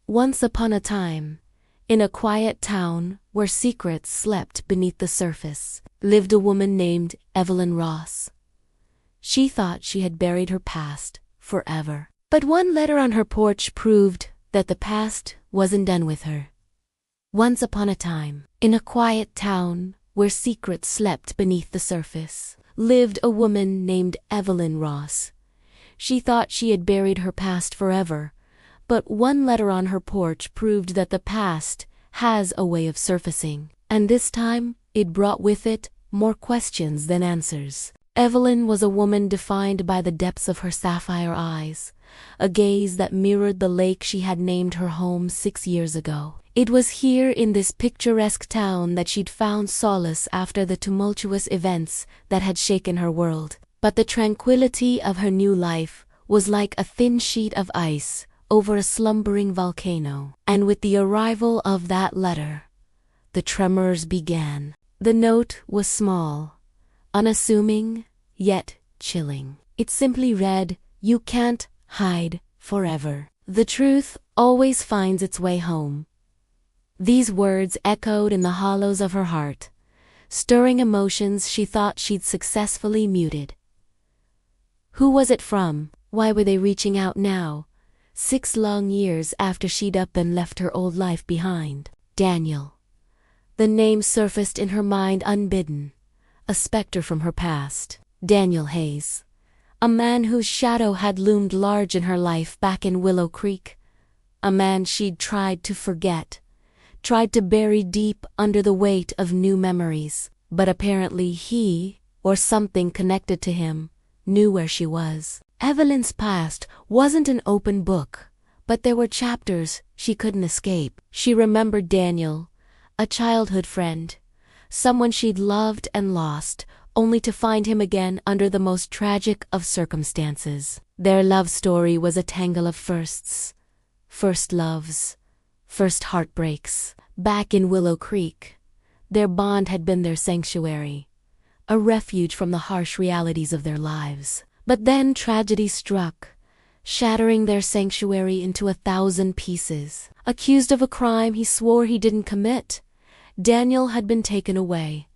Once upon a time, in a quiet town where secrets slept beneath the surface, lived a woman named Evelyn Ross. She thought she had buried her past forever. But one letter on her porch proved that the past wasn't done with her. Once upon a time, in a quiet town where secrets slept beneath the surface, lived a woman named Evelyn Ross. She thought she had buried her past forever, but one letter on her porch proved that the past has a way of surfacing, and this time it brought with it more questions than answers. Evelyn was a woman defined by the depths of her sapphire eyes, a gaze that mirrored the lake she had named her home 6 years ago. It was here in this picturesque town that she'd found solace after the tumultuous events that had shaken her world. But the tranquility of her new life was like a thin sheet of ice over a slumbering volcano. And with the arrival of that letter, the tremors began. The note was small, unassuming, yet chilling. It simply read, "You can't hide forever. The truth always finds its way home." These words echoed in the hollows of her heart, stirring emotions she thought she'd successfully muted. Who was it from? Why were they reaching out now, 6 long years after she'd up and left her old life behind? Daniel. The name surfaced in her mind unbidden, a specter from her past. Daniel Hayes, a man whose shadow had loomed large in her life back in Willow Creek, a man she'd tried to forget, tried to bury deep under the weight of new memories. But apparently he, or something connected to him, knew where she was. Evelyn's past wasn't an open book, but there were chapters she couldn't escape. She remembered Daniel, a childhood friend, someone she'd loved and lost, only to find him again under the most tragic of circumstances. Their love story was a tangle of firsts, first loves, first heartbreaks. Back in Willow Creek, their bond had been their sanctuary, a refuge from the harsh realities of their lives. But then tragedy struck, shattering their sanctuary into 1,000 pieces. Accused of a crime he swore he didn't commit, Daniel had been taken away,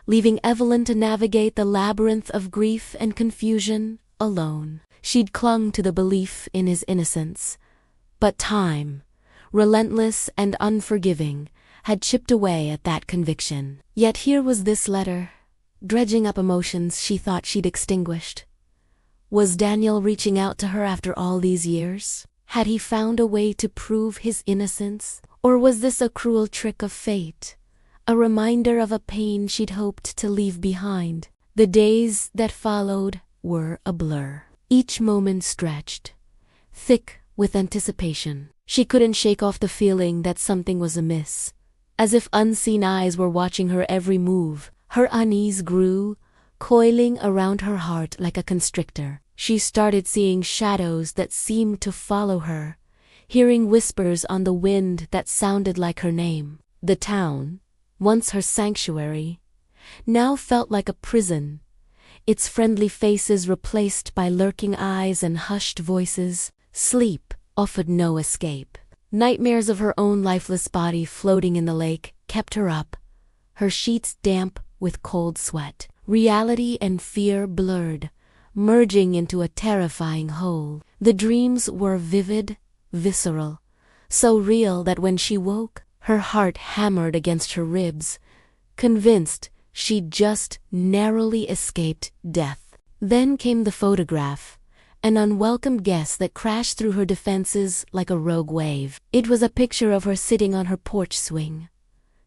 leaving Evelyn to navigate the labyrinth of grief and confusion alone. She'd clung to the belief in his innocence, but time, relentless and unforgiving, had chipped away at that conviction. Yet here was this letter, dredging up emotions she thought she'd extinguished. Was Daniel reaching out to her after all these years? Had he found a way to prove his innocence? Or was this a cruel trick of fate, a reminder of a pain she'd hoped to leave behind? The days that followed were a blur. Each moment stretched, thick with anticipation. She couldn't shake off the feeling that something was amiss, as if unseen eyes were watching her every move. Her unease grew, coiling around her heart like a constrictor. She started seeing shadows that seemed to follow her, hearing whispers on the wind that sounded like her name. The town, once her sanctuary, now felt like a prison, its friendly faces replaced by lurking eyes and hushed voices. Sleep offered no escape. Nightmares of her own lifeless body floating in the lake kept her up, her sheets damp with cold sweat. Reality and fear blurred, merging into a terrifying whole. The dreams were vivid, visceral, so real that when she woke, her heart hammered against her ribs, convinced she'd just narrowly escaped death. Then came the photograph, an unwelcome guest that crashed through her defenses like a rogue wave. It was a picture of her sitting on her porch swing,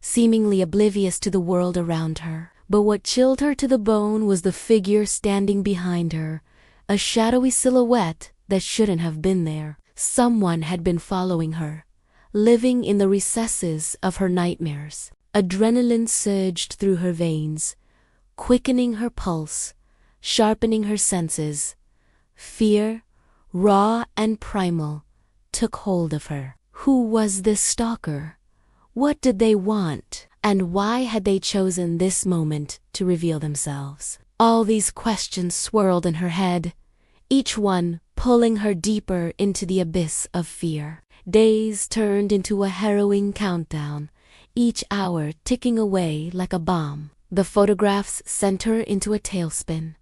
seemingly oblivious to the world around her. But what chilled her to the bone was the figure standing behind her, a shadowy silhouette that shouldn't have been there. Someone had been following her, living in the recesses of her nightmares. Adrenaline surged through her veins, quickening her pulse, sharpening her senses. Fear, raw and primal, took hold of her. Who was this stalker? What did they want? And why had they chosen this moment to reveal themselves? All these questions swirled in her head, each one pulling her deeper into the abyss of fear. Days turned into a harrowing countdown, each hour ticking away like a bomb. The photographs sent her into a tailspin,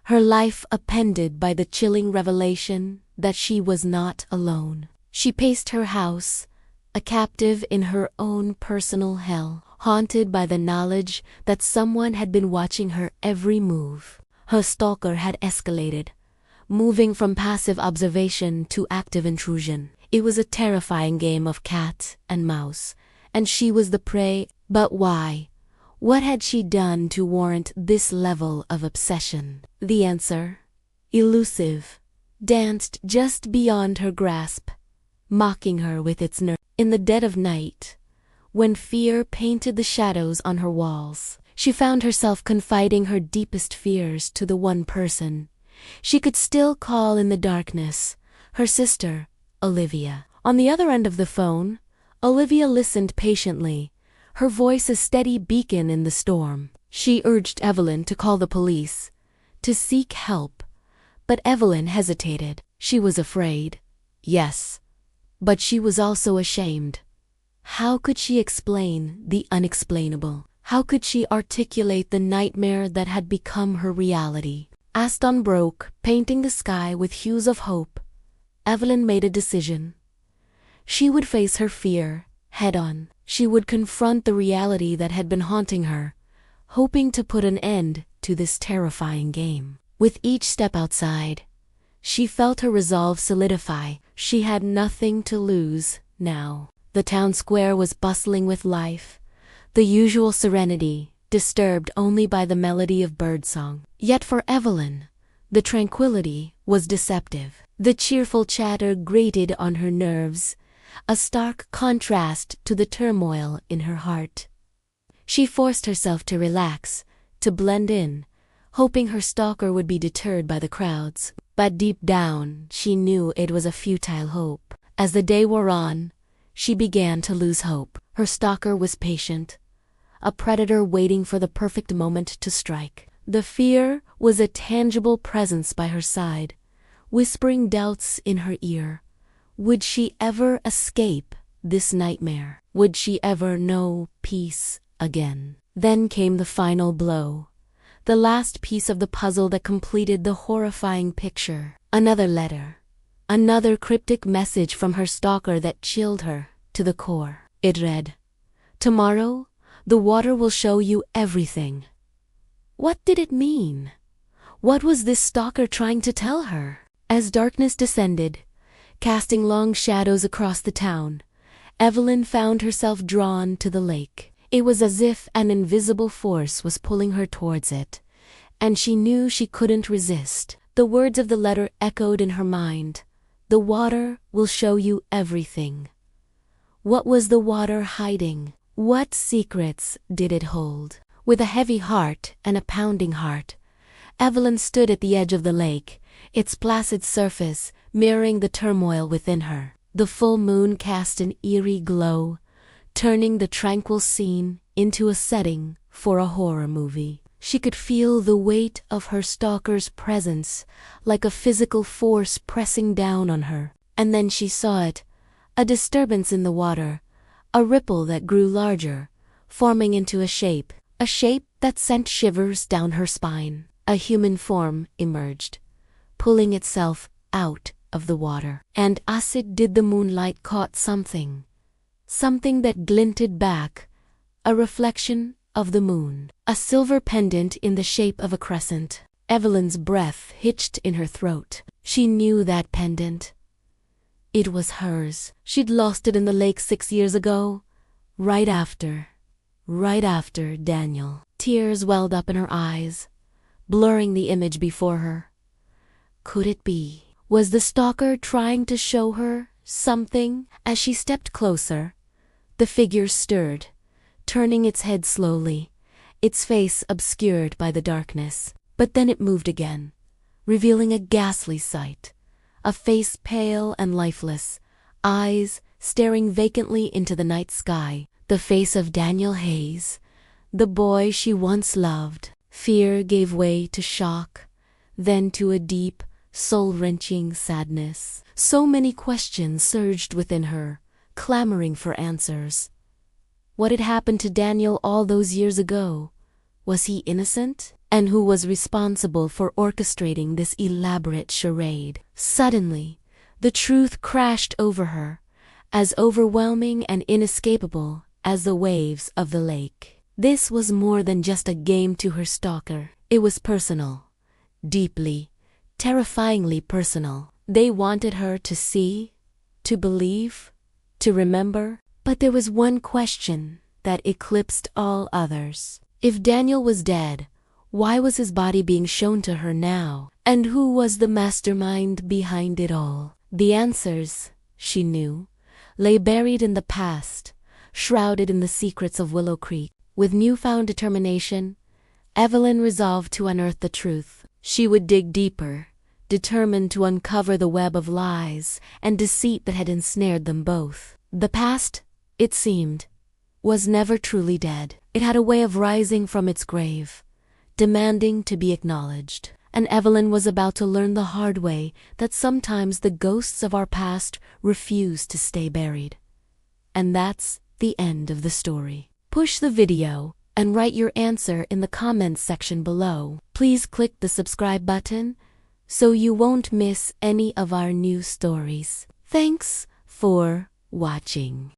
her life upended by the chilling revelation that she was not alone. She paced her house, a captive in her own personal hell, haunted by the knowledge that someone had been watching her every move. Her stalker had escalated, moving from passive observation to active intrusion. It was a terrifying game of cat and mouse, and she was the prey. But why? What had she done to warrant this level of obsession? The answer, elusive, danced just beyond her grasp, mocking her with its nerve. In the dead of night, when fear painted the shadows on her walls, she found herself confiding her deepest fears to the one person she could still call in the darkness, her sister, Olivia. On the other end of the phone, Olivia listened patiently, her voice a steady beacon in the storm. She urged Evelyn to call the police, to seek help, but Evelyn hesitated. She was afraid, yes, but she was also ashamed. How could she explain the unexplainable? How could she articulate the nightmare that had become her reality? As dawn broke, painting the sky with hues of hope, Evelyn made a decision. She would face her fear head-on. She would confront the reality that had been haunting her, hoping to put an end to this terrifying game. With each step outside, she felt her resolve solidify. She had nothing to lose now. The town square was bustling with life, the usual serenity disturbed only by the melody of birdsong. Yet for Evelyn, the tranquility was deceptive. The cheerful chatter grated on her nerves, a stark contrast to the turmoil in her heart. She forced herself to relax, to blend in, hoping her stalker would be deterred by the crowds. But deep down, she knew it was a futile hope. As the day wore on, she began to lose hope. Her stalker was patient, a predator waiting for the perfect moment to strike. The fear was a tangible presence by her side, whispering doubts in her ear. Would she ever escape this nightmare? Would she ever know peace again? Then came the final blow, the last piece of the puzzle that completed the horrifying picture. Another letter, another cryptic message from her stalker that chilled her to the core. It read, "Tomorrow, the water will show you everything." What did it mean? What was this stalker trying to tell her? As darkness descended, casting long shadows across the town, Evelyn found herself drawn to the lake. It was as if an invisible force was pulling her towards it, and she knew she couldn't resist. The words of the letter echoed in her mind. The water will show you everything. What was the water hiding? What secrets did it hold? With a heavy heart and a pounding heart, Evelyn stood at the edge of the lake, its placid surface mirroring the turmoil within her. The full moon cast an eerie glow, turning the tranquil scene into a setting for a horror movie. She could feel the weight of her stalker's presence like a physical force pressing down on her. And then she saw it, a disturbance in the water, a ripple that grew larger, forming into a shape that sent shivers down her spine. A human form emerged, pulling itself out of the water. And as it did, the moonlight caught something that glinted back, a reflection of the moon, a silver pendant in the shape of a crescent. Evelyn's breath hitched in her throat. She knew that pendant. It was hers. She'd lost it in the lake 6 years ago, right after Daniel. Tears welled up in her eyes, blurring the image before her. Could it be? Was the stalker trying to show her something? As she stepped closer, the figure stirred, turning its head slowly, its face obscured by the darkness. But then it moved again, revealing a ghastly sight. A face pale and lifeless, eyes staring vacantly into the night sky. The face of Daniel Hayes, the boy she once loved. Fear gave way to shock, then to a deep, soul-wrenching sadness. So many questions surged within her, clamoring for answers. What had happened to Daniel all those years ago? Was he innocent? And who was responsible for orchestrating this elaborate charade? Suddenly, the truth crashed over her, as overwhelming and inescapable as the waves of the lake. This was more than just a game to her stalker. It was personal, deeply, terrifyingly personal. They wanted her to see, to believe, to remember. But there was one question that eclipsed all others. If Daniel was dead, why was his body being shown to her now? And who was the mastermind behind it all? The answers, she knew, lay buried in the past, shrouded in the secrets of Willow Creek. With newfound determination, Evelyn resolved to unearth the truth. She would dig deeper, determined to uncover the web of lies and deceit that had ensnared them both. The past, it seemed, was never truly dead. It had a way of rising from its grave, demanding to be acknowledged. And Evelyn was about to learn the hard way that sometimes the ghosts of our past refuse to stay buried. And that's the end of the story. Push the video and write your answer in the comments section below. Please click the subscribe button so you won't miss any of our new stories. Thanks for watching.